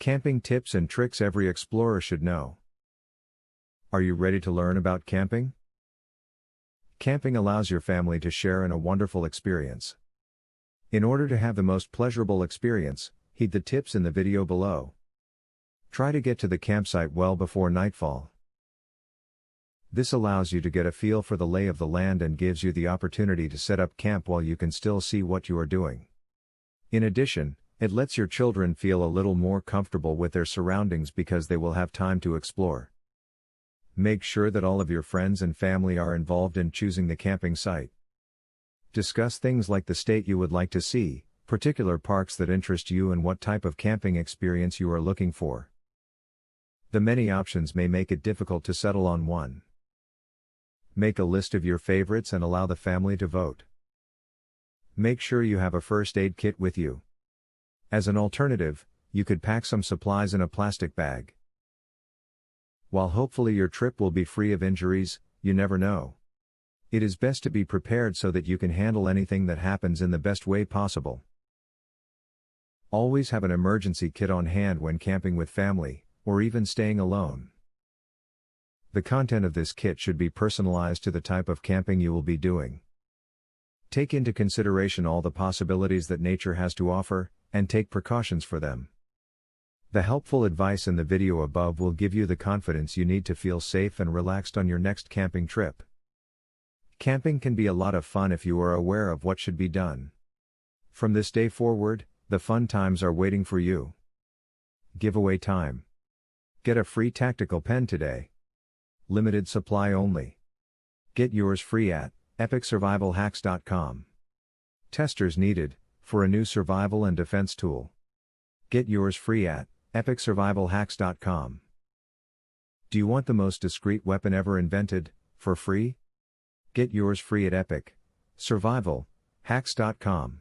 Camping tips and tricks every explorer should know. Are you ready to learn about camping? Camping allows your family to share in a wonderful experience. In order to have the most pleasurable experience, heed the tips in the video below. Try to get to the campsite well before nightfall. This allows you to get a feel for the lay of the land and gives you the opportunity to set up camp while you can still see what you are doing. In addition, it lets your children feel a little more comfortable with their surroundings because they will have time to explore. Make sure that all of your friends and family are involved in choosing the camping site. Discuss things like the state you would like to see, particular parks that interest you, and what type of camping experience you are looking for. The many options may make it difficult to settle on one. Make a list of your favorites and allow the family to vote. Make sure you have a first aid kit with you. As an alternative, you could pack some supplies in a plastic bag. While hopefully your trip will be free of injuries, you never know. It is best to be prepared so that you can handle anything that happens in the best way possible. Always have an emergency kit on hand when camping with family, or even staying alone. The content of this kit should be personalized to the type of camping you will be doing. Take into consideration all the possibilities that nature has to offer, and take precautions for them. The helpful advice in the video above will give you the confidence you need to feel safe and relaxed on your next camping trip. Camping can be a lot of fun if you are aware of what should be done. From this day forward, the fun times are waiting for you. Giveaway time. Get a free tactical pen today. Limited supply only. Get yours free at epicsurvivalhacks.com. Testers needed, for a new survival and defense tool. Get yours free at epicsurvivalhacks.com. Do you want the most discreet weapon ever invented, for free? Get yours free at epicsurvivalhacks.com.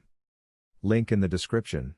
Link in the description.